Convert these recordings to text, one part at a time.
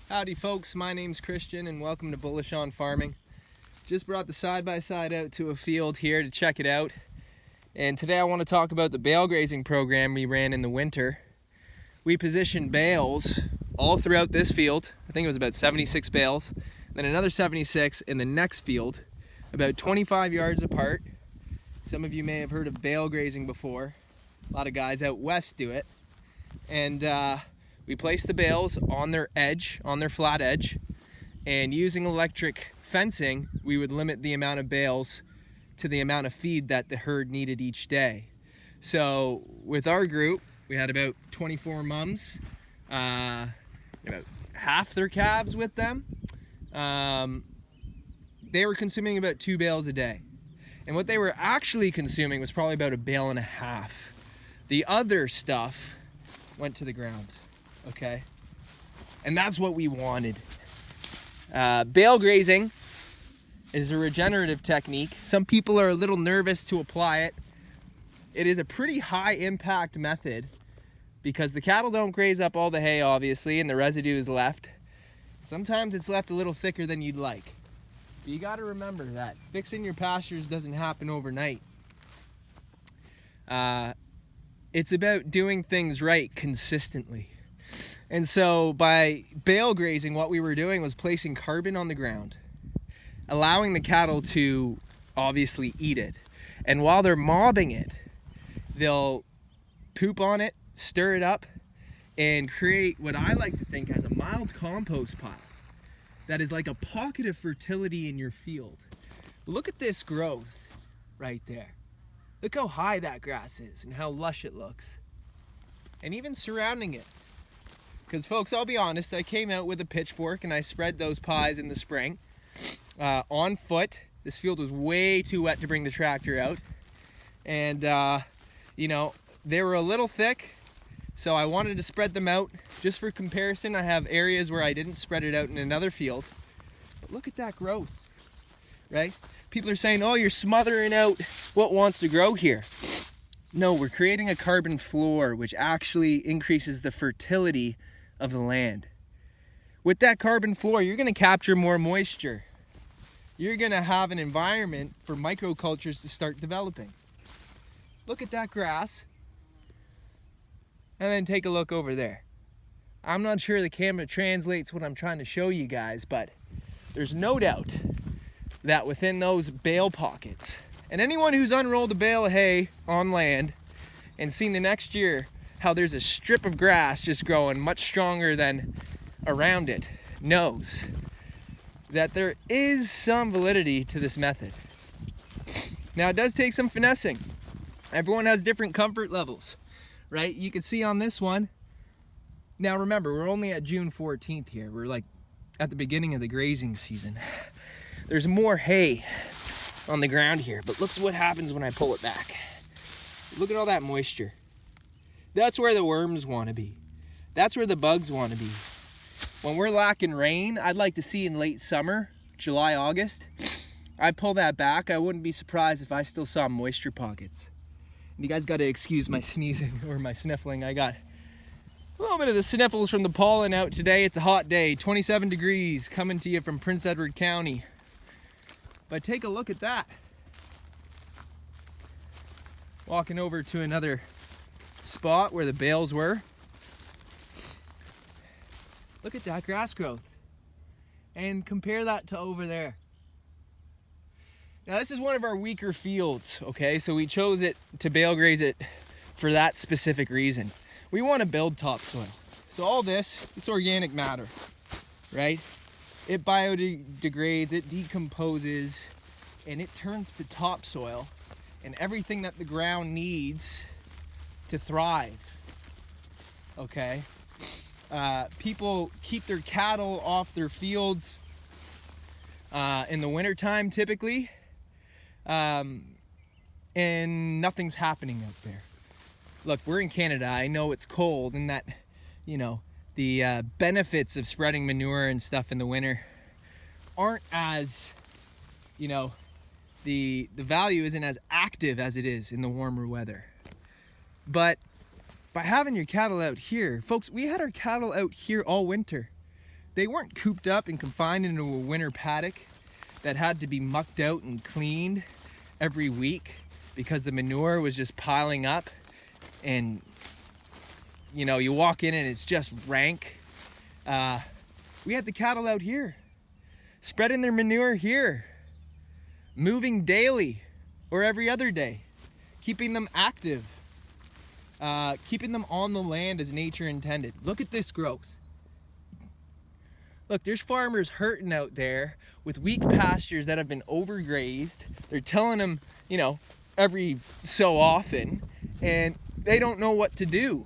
Howdy folks, my name's Christian and welcome to Bullish on Farming. Just brought the side-by-side out to a field here to check it out. And today I want to talk about the bale grazing program we ran in the winter. We positioned bales all throughout this field. I think it was about 76 bales. Then another 76 in the next field, about 25 yards apart. Some of you may have heard of bale grazing before. A lot of guys out west do it. And we placed the bales on their edge, on their flat edge, and using electric fencing, we would limit the amount of bales to the amount of feed that the herd needed each day. So with our group, we had about 24 mums, about half their calves with them. They were consuming about 2 bales a day. And what they were actually consuming was probably about 1.5 bales. The other stuff went to the ground. Okay, and that's what we wanted. Bale grazing is a regenerative technique. Some people are a little nervous to apply it. It is a pretty high impact method because the cattle don't graze up all the hay, obviously, and the residue is left. Sometimes it's left a little thicker than you'd like. But you got to remember that fixing your pastures doesn't happen overnight. It's about doing things right consistently. And so by bale grazing, what we were doing was placing carbon on the ground, allowing the cattle to obviously eat it. And while they're mobbing it, they'll poop on it, stir it up, and create what I like to think as a mild compost pile that is like a pocket of fertility in your field. Look at this growth right there. Look how high that grass is and how lush it looks. And even surrounding it. Because folks, I'll be honest, I came out with a pitchfork and I spread those pies in the spring on foot. This field was way too wet to bring the tractor out. And, they were a little thick, so I wanted to spread them out. Just for comparison, I have areas where I didn't spread it out in another field. But look at that growth, right? People are saying, oh, you're smothering out what wants to grow here. No, we're creating a carbon floor, which actually increases the fertility of the land. With that carbon floor, you're going to capture more moisture. You're going to have an environment for microcultures to start developing. Look at that grass. And then take a look over there. I'm not sure the camera translates what I'm trying to show you guys, but there's no doubt that within those bale pockets, and anyone who's unrolled a bale of hay on land and seen the next year how there's a strip of grass just growing much stronger than around it knows that there is some validity to this method. Now, it does take some finessing. Everyone has different comfort levels, right? You can see on this one. Now remember, we're only at June 14th here. We're like at the beginning of the grazing season. There's more hay on the ground here, but look what happens when I pull it back. Look at all that moisture. That's where the worms want to be. That's where the bugs want to be. When we're lacking rain, I'd like to see in late summer, July, August, I pull that back. I wouldn't be surprised if I still saw moisture pockets. And you guys got to excuse my sneezing or my sniffling. I got a little bit of the sniffles from the pollen out today. It's a hot day, 27 degrees, coming to you from Prince Edward County. But take a look at that. Walking over to another spot where the bales were. Look at that grass growth. And compare that to over there. Now this is one of our weaker fields, okay? So we chose it to bale graze it for that specific reason. We want to build topsoil. So all this, it's organic matter, right? It biodegrades, it decomposes, and it turns to topsoil and everything that the ground needs to thrive, okay? People keep their cattle off their fields in the wintertime typically, and nothing's happening out there. Look, we're in Canada. I know it's cold and that, the benefits of spreading manure and stuff in the winter aren't as, the value isn't as active as it is in the warmer weather. But by having your cattle out here, folks, we had our cattle out here all winter. they weren't cooped up and confined into a winter paddock that had to be mucked out and cleaned every week because the manure was just piling up. And you know, you walk in and it's just rank. We had the cattle out here, spreading their manure here, moving daily or every other day, keeping them active, keeping them on the land as nature intended. Look at this growth. Look, there's farmers hurting out there with weak pastures that have been overgrazed. They're tilling them, you know, every so often, and they don't know what to do.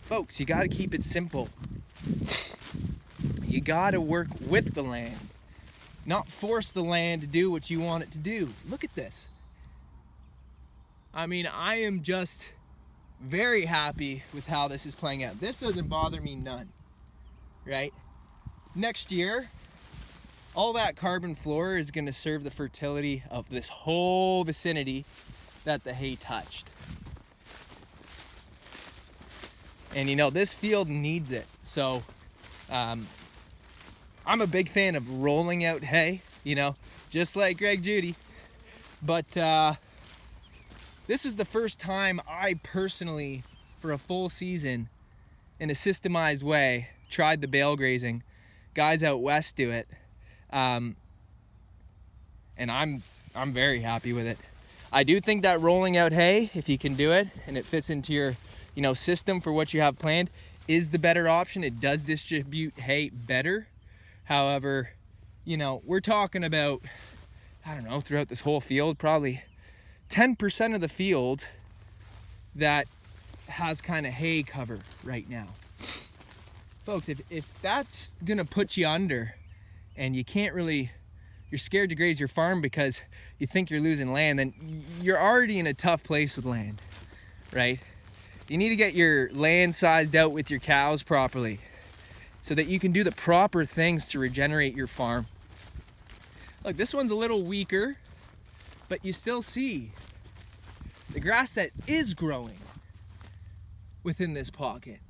Folks, you gotta keep it simple. You gotta work with the land, not force the land to do what you want it to do. Look at this. I mean, I am just very happy with how this is playing out. This doesn't bother me none, right? Next year, all that carbon floor is gonna serve the fertility of this whole vicinity that the hay touched. And you know, this field needs it. So I'm a big fan of rolling out hay, you know, just like Greg Judy. But this is the first time I personally, for a full season, in a systemized way, tried the bale grazing. Guys out west do it. And I'm very happy with it. I do think that rolling out hay, if you can do it, and it fits into your, you know, system for what you have planned, is the better option. It does distribute hay better. However, you know, we're talking about, I don't know, throughout this whole field, probably 10% of the field that has kind of hay cover right now. Folks, if that's gonna put you under and you can't really, you're scared to graze your farm because you think you're losing land, then you're already in a tough place with land, right? You need to get your land sized out with your cows properly so that you can do the proper things to regenerate your farm. Look, this one's a little weaker, but you still see the grass that is growing within this pocket.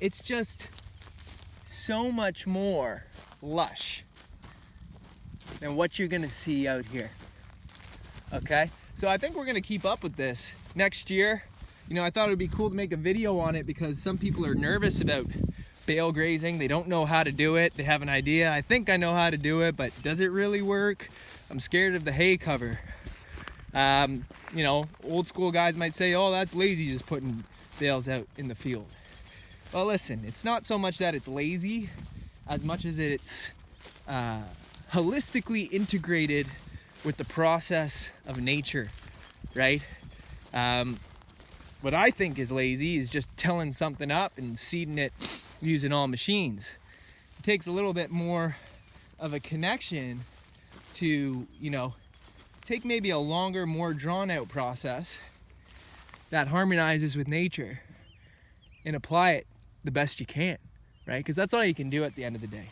It's just so much more lush than what you're gonna see out here, okay? So I think we're gonna keep up with this next year. You know, I thought it would be cool to make a video on it because some people are nervous about bale grazing. They don't know how to do it. They have an idea. I think I know how to do it, but does it really work? I'm scared of the hay cover. You know, old school guys might say, oh, that's lazy, just putting bales out in the field. Well, listen, it's not so much that it's lazy as much as it's holistically integrated with the process of nature, right? What I think is lazy is just tilling something up and seeding it using all machines. It takes a little bit more of a connection to, you know, take maybe a longer, more drawn out process that harmonizes with nature and apply it the best you can, right? Because that's all you can do at the end of the day.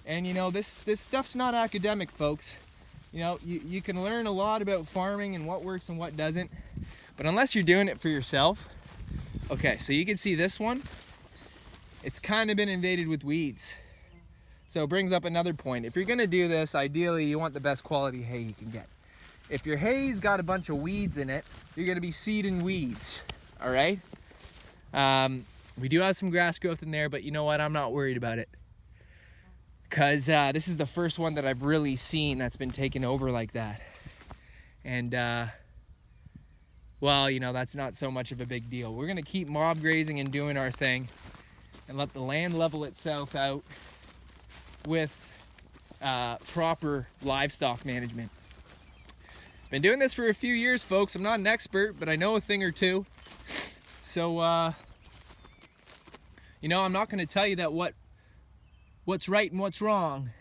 And you know, this stuff's not academic, folks. You know, you can learn a lot about farming and what works and what doesn't, but unless you're doing it for yourself. Okay, so you can see this one, it's kind of been invaded with weeds. So it brings up another point. If you're gonna do this, ideally you want the best quality hay you can get. If your hay's got a bunch of weeds in it, you're gonna be seeding weeds, all right? We do have some grass growth in there, but you know what? I'm not worried about it. Because this is the first one that I've really seen that's been taken over like that. And, well, you know, that's not so much of a big deal. We're gonna keep mob grazing and doing our thing and let the land level itself out with proper livestock management. Been doing this for a few years, folks. I'm not an expert, but I know a thing or two. So, you know, I'm not going to tell you that what's right and what's wrong,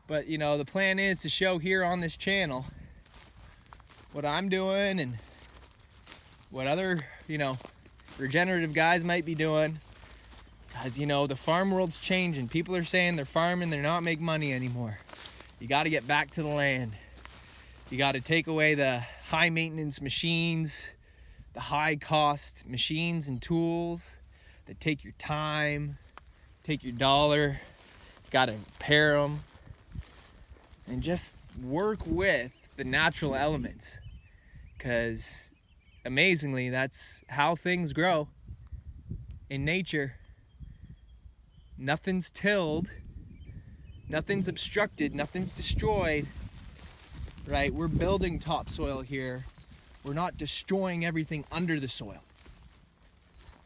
but you know, the plan is to show here on this channel what I'm doing and what other, you know, regenerative guys might be doing. Because, you know, the farm world's changing. People are saying they're farming, they're not making money anymore. You got to get back to the land. You got to take away the high maintenance machines, the high cost machines and tools that take your time, take your dollar, gotta pair them, and just work with the natural elements. Because amazingly, that's how things grow in nature. Nothing's tilled, nothing's obstructed, nothing's destroyed, right? We're building topsoil here. We're not destroying everything under the soil.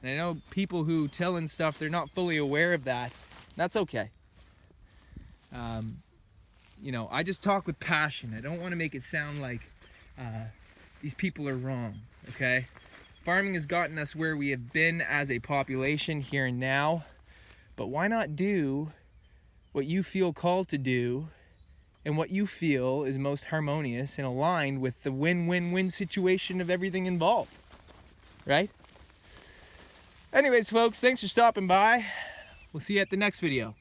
And I know people who till and stuff, they're not fully aware of that. That's okay. You know, I just talk with passion. I don't want to make it sound like these people are wrong, okay? Farming has gotten us where we have been as a population here and now, but why not do what you feel called to do and what you feel is most harmonious and aligned with the win-win-win situation of everything involved, right? Anyways, folks, thanks for stopping by. We'll see you at the next video.